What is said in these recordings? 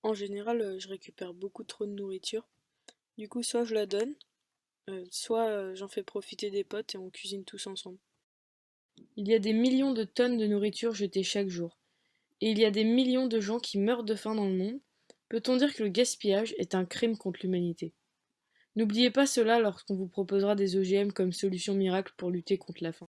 En général, je récupère beaucoup trop de nourriture. Du coup, soit je la donne, soit j'en fais profiter des potes et on cuisine tous ensemble. Il y a des millions de tonnes de nourriture jetées chaque jour. Et il y a des millions de gens qui meurent de faim dans le monde. Peut-on dire que le gaspillage est un crime contre l'humanité? N'oubliez pas cela lorsqu'on vous proposera des OGM comme solution miracle pour lutter contre la faim.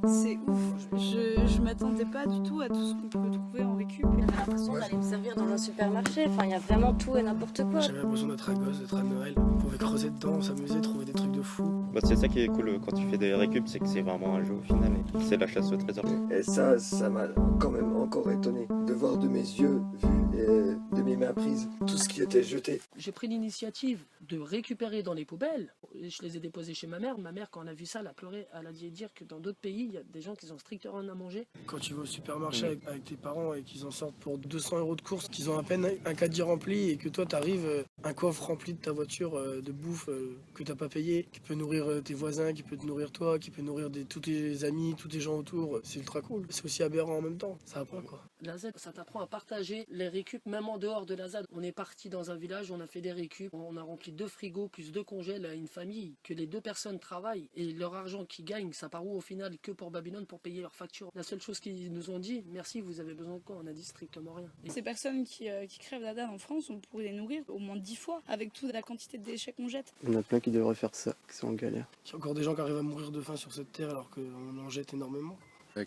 C'est ouf, je m'attendais pas du tout à tout ce qu'on peut trouver en récup. J'avais l'impression d'aller me servir dans un supermarché, enfin il y a vraiment tout et n'importe quoi. J'avais l'impression d'être un gosse, d'être à Noël. On pouvait creuser dedans, s'amuser, trouver des trucs de fou. C'est ça qui est cool quand tu fais des récup, c'est que c'est vraiment un jeu au final et c'est la chasse au trésor. Et ça m'a quand même encore étonné de voir de mes yeux vus et de mes mains prises tout ce qui était jeté. J'ai pris l'initiative de récupérer dans les poubelles. Je les ai déposés chez ma mère. Ma mère, quand elle a vu ça, elle a pleuré. Elle a dit dire que dans d'autres pays, il y a des gens qui ont strictement rien à manger. Quand tu vas au supermarché avec tes parents et qu'ils en sortent pour 200 € de courses, qu'ils ont à peine un caddie rempli et que toi t'arrives un coffre rempli de ta voiture de bouffe que t'as pas payé, qui peut nourrir tes voisins, qui peut te nourrir toi, qui peut nourrir tous tes amis, tous tes gens autour, c'est ultra cool. C'est aussi aberrant en même temps, ça va pas quoi. La ZAD, ça t'apprend à partager les récup même en dehors de la ZAD. On est parti dans un village, on a fait des récup, on a rempli 2 frigos plus 2 congèles à une famille, que les 2 personnes travaillent et leur argent qu'ils gagnent, ça part où au final que pour Babylone pour payer leurs factures. La seule chose qu'ils nous ont dit, merci, vous avez besoin de quoi? On a dit strictement rien. Ces personnes qui crèvent la dalle en France, on pourrait les nourrir au moins 10 fois avec toute la quantité de déchets qu'on jette. Il y en a plein qui devraient faire ça, qui sont en galère. Il y a encore des gens qui arrivent à mourir de faim sur cette terre alors qu'on en jette énormément.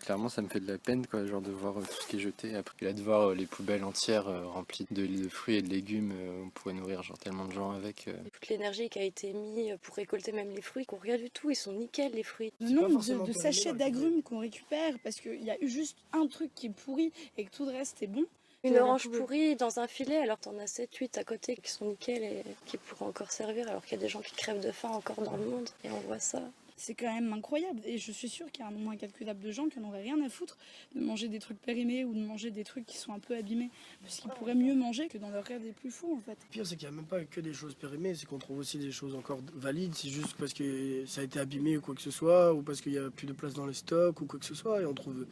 Clairement, ça me fait de la peine, quoi, genre de voir tout ce qui est jeté. Après, là, de voir les poubelles entières remplies de fruits et de légumes, on pourrait nourrir genre tellement de gens avec. Toute l'énergie qui a été mise pour récolter même les fruits, qu'on regarde du tout, ils sont nickel les fruits. Le nombre de sachets d'agrumes qu'on récupère parce qu'il y a eu juste un truc qui est pourri et que tout le reste est bon. Une orange pourrie dans un filet, alors t'en as 7-8 à côté qui sont nickel et qui pourraient encore servir, alors qu'il y a des gens qui crèvent de faim encore dans le monde et on voit ça. C'est quand même incroyable et je suis sûre qu'il y a un nombre incalculable de gens qui n'en auraient rien à foutre de manger des trucs périmés ou de manger des trucs qui sont un peu abîmés parce qu'ils pourraient mieux manger que dans leur rêve des plus fous en fait. Le pire c'est qu'il n'y a même pas que des choses périmées, c'est qu'on trouve aussi des choses encore valides, c'est juste parce que ça a été abîmé ou quoi que ce soit, ou parce qu'il n'y a plus de place dans les stocks ou quoi que ce soit, et on trouve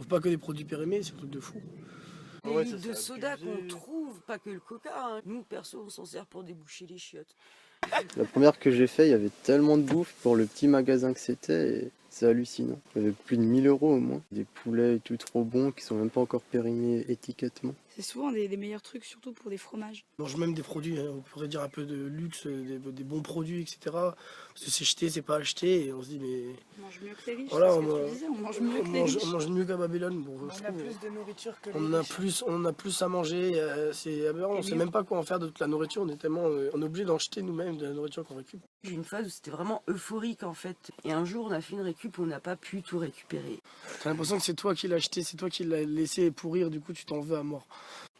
pas que des produits périmés, c'est un truc de fou. Les litres de soda qu'on trouve, pas que le coca, hein. Nous perso on s'en sert pour déboucher les chiottes. La première que j'ai fait, il y avait tellement de bouffe pour le petit magasin que c'était, et c'est hallucinant. Il y avait plus de 1000 € au moins. Des poulets et tout trop bons qui sont même pas encore périmés étiquettement. C'est souvent des meilleurs trucs, surtout pour des fromages. On mange même des produits, on pourrait dire un peu de luxe, des bons produits, etc. Parce que c'est jeté, c'est pas acheté, et on se dit mais... On mange mieux que les riches, Voilà, c'est ce que tu disais, on mange mieux que les riches. On mange mieux qu'à Babylone. Bon, On a plus de nourriture que les riches. On a plus à manger, c'est aberrant, on sait même pas quoi en faire de toute la nourriture, on est obligé d'en jeter nous-mêmes de la nourriture qu'on récupère. J'ai une phase où c'était vraiment euphorique en fait. Et un jour on a fait une récup où on n'a pas pu tout récupérer. T'as l'impression que c'est toi qui l'as acheté, c'est toi qui l'as laissé pourrir, du coup tu t'en veux à mort.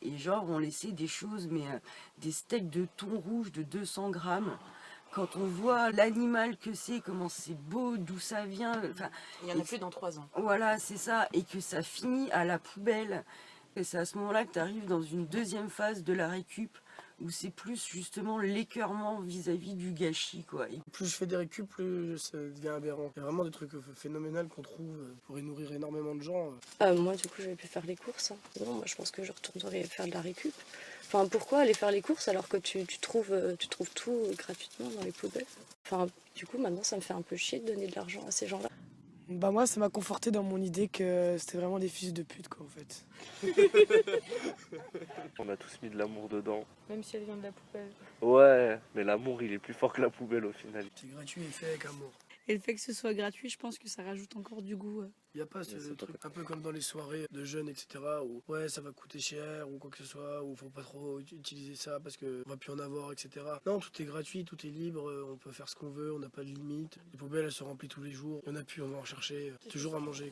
Et genre on laissait des choses, mais des steaks de thon rouge de 200 grammes. Quand on voit l'animal que c'est, comment c'est beau, d'où ça vient. Il y en a plus dans 3 ans. Voilà, c'est ça. Et que ça finit à la poubelle. Et c'est à ce moment-là que tu arrives dans une deuxième phase de la récup, où c'est plus justement l'écœurement vis-à-vis du gâchis, quoi. Et plus je fais des récup, plus ça devient aberrant. Il y a vraiment des trucs phénoménaux qu'on trouve pour nourrir énormément de gens. Moi du coup je vais plus faire les courses. Non, moi je pense que je retournerai faire de la récup. Enfin pourquoi aller faire les courses alors que tu trouves tout gratuitement dans les poubelles. Enfin du coup maintenant ça me fait un peu chier de donner de l'argent à ces gens-là. Bah moi ça m'a conforté dans mon idée que c'était vraiment des fils de pute quoi en fait. On a tous mis de l'amour dedans. Même si elle vient de la poubelle. Ouais, mais l'amour il est plus fort que la poubelle au final. C'est gratuit et fait avec amour. Et le fait que ce soit gratuit, je pense que ça rajoute encore du goût. Il n'y a pas ce truc un peu comme dans les soirées de jeunes, etc. où ouais ça va coûter cher ou quoi que ce soit, ou faut pas trop utiliser ça parce qu'on va plus en avoir, etc. Non, tout est gratuit, tout est libre, on peut faire ce qu'on veut, on n'a pas de limite. Les poubelles elles se remplissent tous les jours, il y en a plus, on va en chercher, toujours à manger.